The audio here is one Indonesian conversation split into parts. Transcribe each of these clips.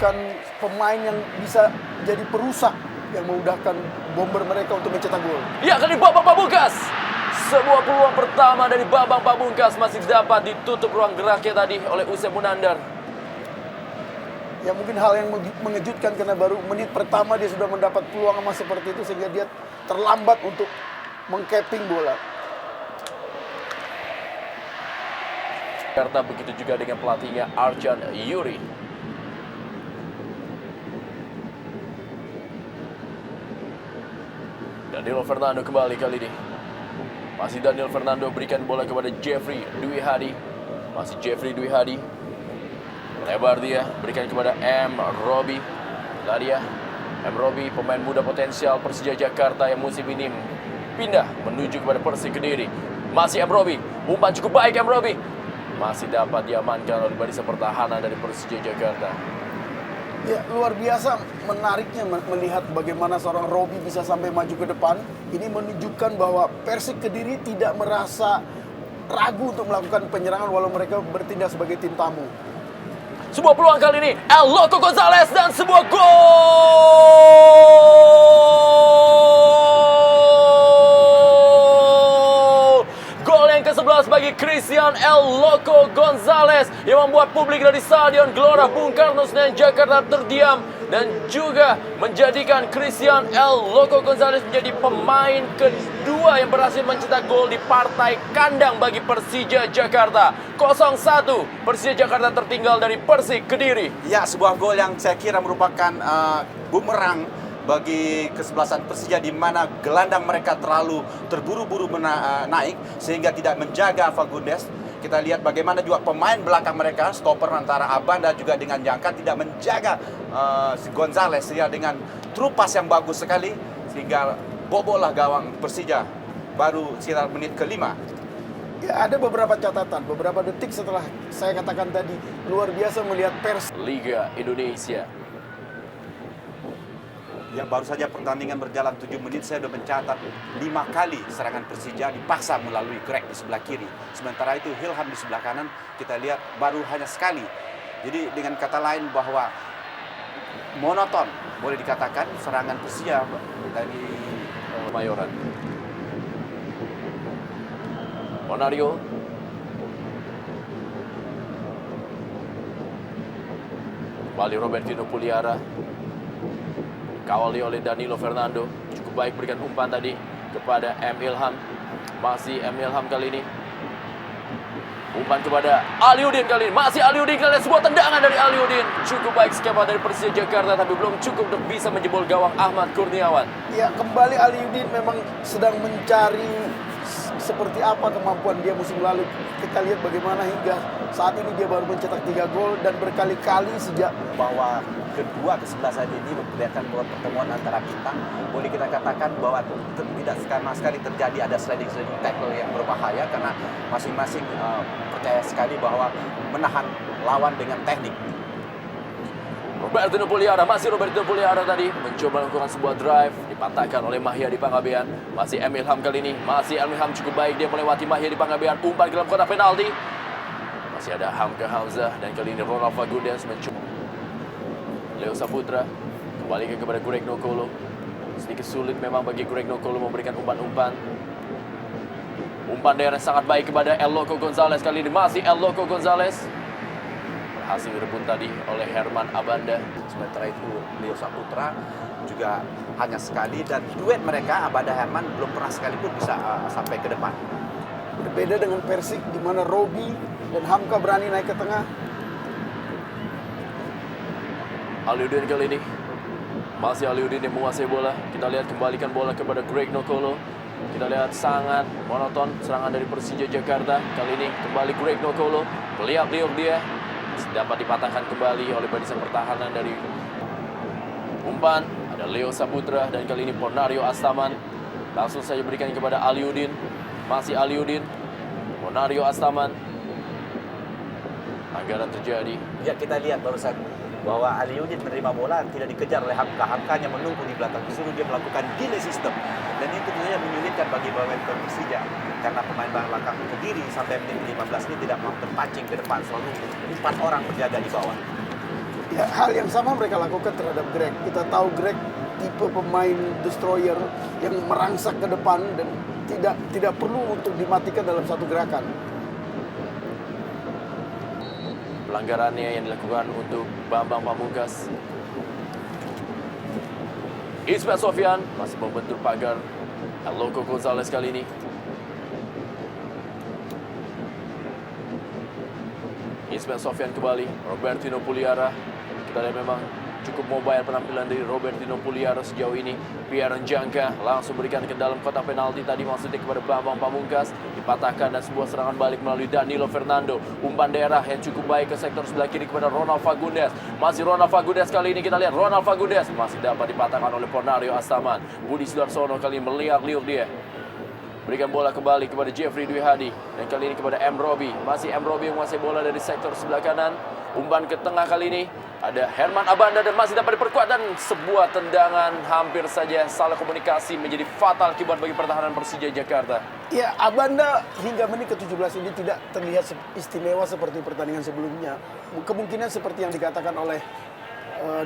bukan pemain yang bisa jadi perusak yang memudahkan bomber mereka untuk mencetak gol. Ya, kali babak pamungkas. Sebuah peluang pertama dari babak pamungkas masih dapat ditutup ruang geraknya tadi oleh Usep Munandar. Ya mungkin hal yang mengejutkan karena baru menit pertama dia sudah mendapat peluang emas seperti itu sehingga dia terlambat untuk mengcapping bola. Jakarta begitu juga dengan pelatihnya Arjan Yuri. Daniel Fernando kembali kali ini. Masih Daniel Fernando berikan bola kepada Jeffrey Dwi Hadi. Masih Jeffrey Dwi Hadi. Lebar dia, berikan kepada M. Robi. Lah dia, M. Robi pemain muda potensial Persija Jakarta yang musim ini pindah menuju kepada Persik Kediri. Masih M. Robi, umpan cukup baik M. Robi. Masih dapat diamankan oleh barisan pertahanan dari Persija Jakarta. Ya, luar biasa menariknya melihat bagaimana seorang Robi bisa sampai maju ke depan. Ini menunjukkan bahwa Persik Kediri tidak merasa ragu untuk melakukan penyerangan walau mereka bertindak sebagai tim tamu. Sebuah peluang kali ini, El Loco Gonzalez dan sebuah gol! Gol yang ke-11 bagi Christian El Loco Gonzalez yang membuat publik dari Stadion Gelora Bung Karno Senayan Jakarta terdiam dan juga menjadikan Christian El Loco Gonzalez menjadi pemain kedua yang berhasil mencetak gol di partai kandang bagi Persija Jakarta. 0-1 Persija Jakarta tertinggal dari Persik Kediri. Ya, sebuah gol yang saya kira merupakan bumerang bagi kesebelasan Persija di mana gelandang mereka terlalu terburu-buru naik sehingga tidak menjaga Fagundes. Kita lihat bagaimana juga pemain belakang mereka, stopper antara Abanda juga dengan Jangka tidak menjaga si Gonzalez ya, dengan trupas yang bagus sekali sehingga bobollah gawang Persija baru sekitar menit ke-5. Ya, ada beberapa catatan, beberapa detik setelah saya katakan tadi, luar biasa melihat Liga Indonesia. Ya, baru saja pertandingan berjalan 7 menit, saya sudah mencatat 5 kali serangan Persija dipaksa melalui Greg di sebelah kiri. Sementara itu Ilham di sebelah kanan kita lihat baru hanya sekali. Jadi dengan kata lain bahwa monoton boleh dikatakan serangan Persija dari Mayoran. Bonario. Kembali Robertino Puliara. Kawali oleh Danilo Fernando. Cukup baik berikan umpan tadi kepada M. Ilham. Masih M. Ilham kali ini. Umpan kepada Aliudin kali ini. Masih Aliudin kali ini. Sebuah tendangan dari Aliudin. Cukup baik skema dari Persija Jakarta. Tapi belum cukup untuk bisa menjebol gawang Ahmad Kurniawan. Ya, kembali Aliudin memang sedang mencari seperti apa kemampuan dia musim lalu. Kita lihat bagaimana hingga saat ini dia baru mencetak 3 gol dan berkali-kali sejak bahwa kedua kesebelasan ini memperlihatkan bahwa pertemuan antara bintang boleh kita katakan bahwa tidak sama sekali terjadi ada sliding tackle yang berbahaya karena masing-masing percaya sekali bahwa menahan lawan dengan teknik. Robertino Puliara, masih Robertino Puliara tadi mencoba melakukan sebuah drive, dipatahkan oleh Mahyadi Panggabean. Masih M. Ilham kali ini, masih M. Ilham cukup baik, dia melewati Mahyadi Panggabean, umpan ke dalam kotak penalti. Masih ada Hamka Hamzah dan kali ini Ronald Fagundes mencoba. Leo Saputra kembalikan kepada Greg Nokolo. Sedikit sulit memang bagi Greg Nokolo memberikan umpan-umpan. Umpan daerah sangat baik kepada El Loco Gonzalez kali ini, masih El Loco Gonzalez. Berhasil direbut tadi oleh Herman Abanda. Sementara itu Leo Saputra juga hanya sekali dan duet mereka Abanda Herman belum pernah sekalipun bisa sampai ke depan. berbeda dengan Persik di mana Robi dan Hamka berani naik ke tengah. Aliudin kali ini masih Aliudin yang menguasai bola. Kita lihat kembalikan bola kepada Greg Nokolo. Kita lihat sangat monoton serangan dari Persija Jakarta. Kali ini kembali Greg Nokolo. Lihat dia dapat dipatahkan kembali oleh barisan pertahanan dari umpan. Ada Leo Saputra dan kali ini Bonario Astaman. Langsung saja berikan kepada Aliudin. Masih Aliudin. Bonario Astaman. Anggaran terjadi. Ya, kita lihat barusan bahwa Aliudin menerima bola tidak dikejar oleh Hamka. Hamkanya menunggu di belakang, disuruh dia melakukan delay system, dan itu tentunya menyulitkan bagi pemain Persija karena pemain belakang Kediri sampai menit 15 ini tidak mau terpancing ke depan, selalu 4 orang berjaga di bawah. Ya, hal yang sama mereka lakukan terhadap Greg. Kita tahu Greg tipe pemain destroyer yang merangsak ke depan dan tidak perlu untuk dimatikan dalam satu gerakan. Pelanggarannya yang dilakukan untuk Bambang Pamungkas. Ismail Sofyan masih membentur pagar. Loco Gonzalez kali ini. Ismail Sofyan kembali. Robertino Puliara. Kita lihat memang cukup mobile penampilan dari Robertino Puliara sejauh ini. Pierre Njangka langsung berikan ke dalam kotak penalti tadi maksudnya kepada Bambang Pamungkas. Dipatahkan dan sebuah serangan balik melalui Danilo Fernando. Umpan daerah yang cukup baik ke sektor sebelah kiri kepada Ronald Fagundes. Masih Ronald Fagundes kali ini kita lihat. Ronald Fagundes masih dapat dipatahkan oleh Ponario Astaman. Budi Sudarsono kali ini melihat-liur dia. Berikan bola kembali kepada Jeffrey Dwi Hadi. Dan kali ini kepada M. Robi. Masih M. Robi yang menguasai bola dari sektor sebelah kanan. Umpan ke tengah kali ini. Ada Herman Abanda dan masih dapat diperkuat. Dan sebuah tendangan hampir saja salah komunikasi menjadi fatal akibat bagi pertahanan Persija Jakarta. Ya, Abanda hingga menit ke-17 ini tidak terlihat istimewa seperti pertandingan sebelumnya. Kemungkinan seperti yang dikatakan oleh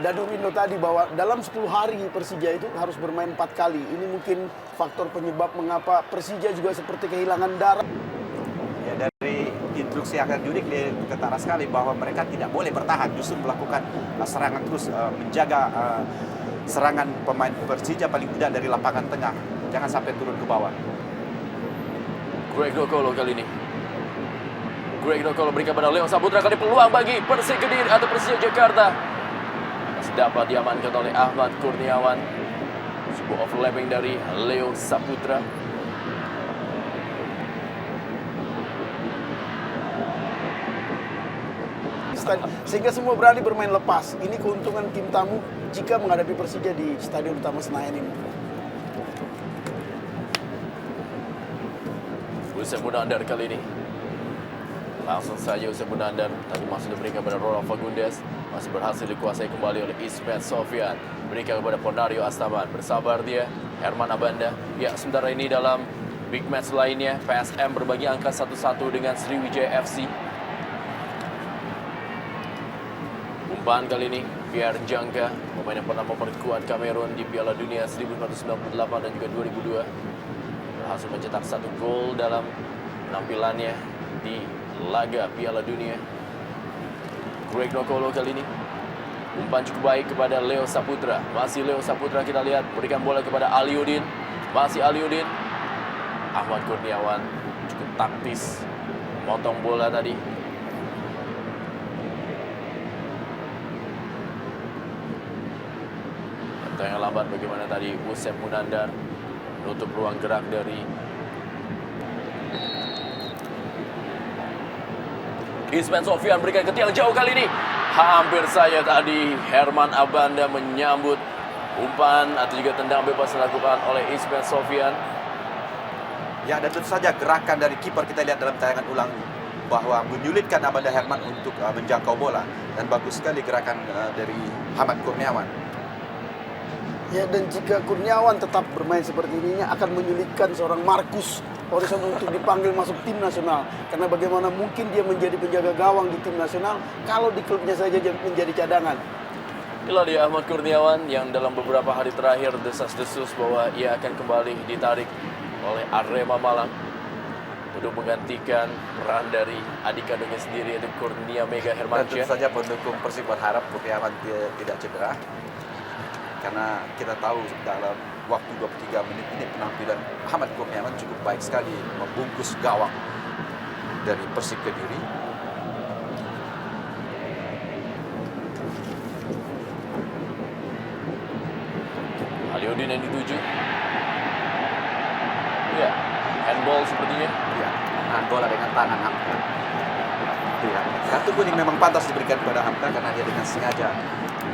Dado Rindo tadi bahwa dalam 10 hari Persija itu harus bermain 4 kali. Ini mungkin faktor penyebab mengapa Persija juga seperti kehilangan darah. Ya, dari instruksi akan Judik dia ketara sekali bahwa mereka tidak boleh bertahan, justru melakukan serangan terus, menjaga serangan pemain Persija paling tidak dari lapangan tengah, jangan sampai turun ke bawah. Greg Dokolo kali ini. Greg Dokolo berikan pada Leo Saputra kali peluang bagi Persik Kediri atau Persija Jakarta. Masih dapat diamankan oleh Ahmad Kurniawan. Sebuah overlapping dari Leo Saputra. Sehingga semua berani bermain lepas. Ini keuntungan tim tamu jika menghadapi Persija di Stadion Utama Senayan ini. Usep Munandar kali ini. Langsung saja Usep Munandar. Tadi masih diberikan kepada Ronald Fagundes. Masih berhasil dikuasai kembali oleh Ismail Sofyan. Berikan kepada Ponario Astaman. Bersabar dia. Herman Abanda. Ya, sementara ini dalam big match lainnya. PSM berbagi angka 1-1 dengan Sriwijaya FC. Umpan kali ini, Pierre Njangka, pemain yang pernah memperkuat Kamerun di Piala Dunia 1998 dan juga 2002. Berhasil mencetak 1 gol dalam penampilannya di laga Piala Dunia. Greg Dokolo kali ini. Umpan cukup baik kepada Leo Saputra. Masih Leo Saputra kita lihat, berikan bola kepada Aliudin. Masih Aliudin. Ahmad Kurniawan cukup taktis. Motong bola tadi. Yang lambat bagaimana tadi Usep Munandar menutup ruang gerak dari Ismail Sofyan berikan ke tiang jauh kali ini. Hampir saja tadi Herman Abanda menyambut umpan atau juga tendang bebas dilakukan oleh Ismail Sofyan. Ya, dan tentu saja gerakan dari kiper kita lihat dalam tayangan ulang bahwa menyulitkan Abanda Herman untuk menjangkau bola, dan bagus sekali gerakan dari Ahmad Kurniawan. Ya, dan jika Kurniawan tetap bermain seperti ini akan menyulitkan seorang Marcus Horizon untuk dipanggil masuk tim nasional. Karena bagaimana mungkin dia menjadi penjaga gawang di tim nasional kalau di klubnya saja menjadi cadangan. Itulah dia Ahmad Kurniawan yang dalam beberapa hari terakhir desas-desus bahwa ia akan kembali ditarik oleh Arema Malang untuk menggantikan peran dari adik kandungnya sendiri yaitu Kurnia Mega Dan Hermansyah. tentu saja pendukung Persib berharap Kurniawan tidak cedera. Karena kita tahu dalam waktu 23 menit ini penampilan Ahmad Kurniawan cukup baik sekali membungkus gawang dari Persik Kediri. Aliudin yang dituju. Ya, handball sepertinya. Ya, menahan bola dengan tangan Hamka. Ya, kartu kuning memang pantas diberikan kepada Hamka karena dia dengan sengaja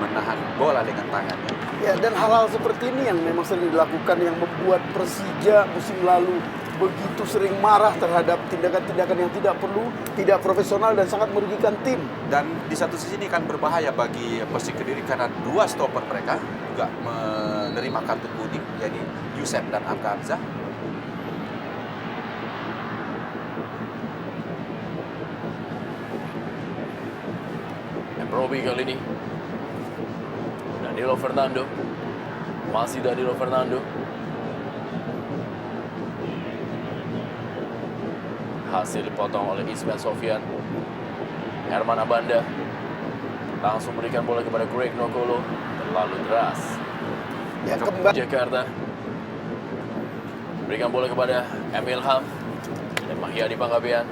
menahan bola dengan tangannya. Ya, dan hal-hal seperti ini yang memang sering dilakukan yang membuat Persija musim lalu begitu sering marah terhadap tindakan-tindakan yang tidak perlu, tidak profesional dan sangat merugikan tim. Dan di satu sisi ini kan berbahaya bagi Persik Kediri karena dua stopper mereka juga menerima kartu kuning, yaitu Yusef dan Hamka Hamzah. Robi kali ini Danilo Fernando. Masih Danilo Fernando. Hasil dipotong oleh Ismail Sofyan. Herman Abanda langsung berikan bola kepada Greg Nokolo. Terlalu deras. Ya, kembali. Jakarta. Berikan bola kepada Emil Ham. Dan Mahyadi Panggabean.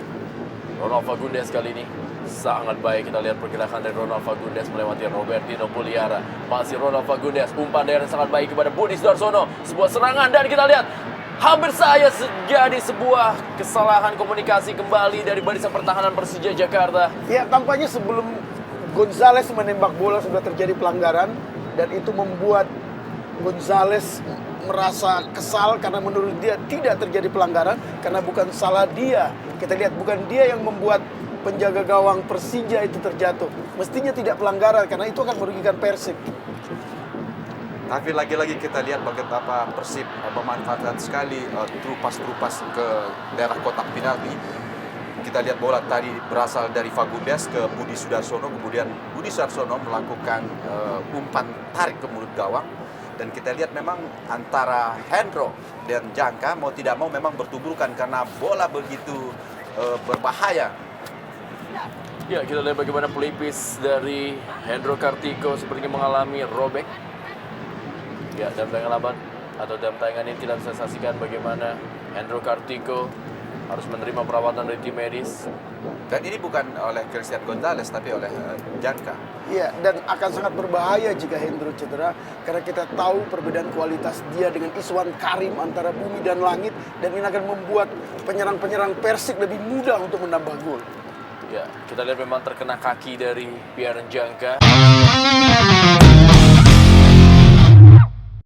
Ronald Fagundes kali ini sangat baik. Kita lihat pergerakan dari Ronald Fagundes melewati Robertino Puliara. Masih Ronald Fagundes. Umpan daerah sangat baik kepada Budi Sudarsono. Sebuah serangan dan kita lihat hampir saja terjadi sebuah kesalahan komunikasi kembali dari barisan pertahanan Persija Jakarta. Ya, tampaknya sebelum Gonzales menembak bola sudah terjadi pelanggaran dan itu membuat Gonzales merasa kesal karena menurut dia tidak terjadi pelanggaran karena bukan salah dia. Kita lihat bukan dia yang membuat penjaga gawang Persija itu terjatuh. Mestinya tidak pelanggaran karena itu akan merugikan Persib. Tapi lagi-lagi kita lihat bagaimana Persib memanfaatkan sekali terupas ke daerah kotak penalti. Kita lihat bola tadi berasal dari Fagundes ke Budi Sudarsono, kemudian Budi Sudarsono melakukan umpan tarik ke mulut gawang. Dan kita lihat memang antara Hendro dan Jangka mau tidak mau memang bertuburkan karena bola begitu berbahaya. Ya, kita lihat bagaimana pelipis dari Hendro Kartiko sepertinya mengalami robek. Ya, dalam tayangan ini tidak bisa saksikan bagaimana Hendro Kartiko harus menerima perawatan dari tim medis. Dan ini bukan oleh Christian Gonzalez tapi oleh Jangka. Iya, dan akan sangat berbahaya jika Hendro cedera karena kita tahu perbedaan kualitas dia dengan Iswan Karim antara bumi dan langit dan ini akan membuat penyerang-penyerang Persik lebih mudah untuk menambah gol. Ya, kita lihat memang terkena kaki dari Pierre Jangka.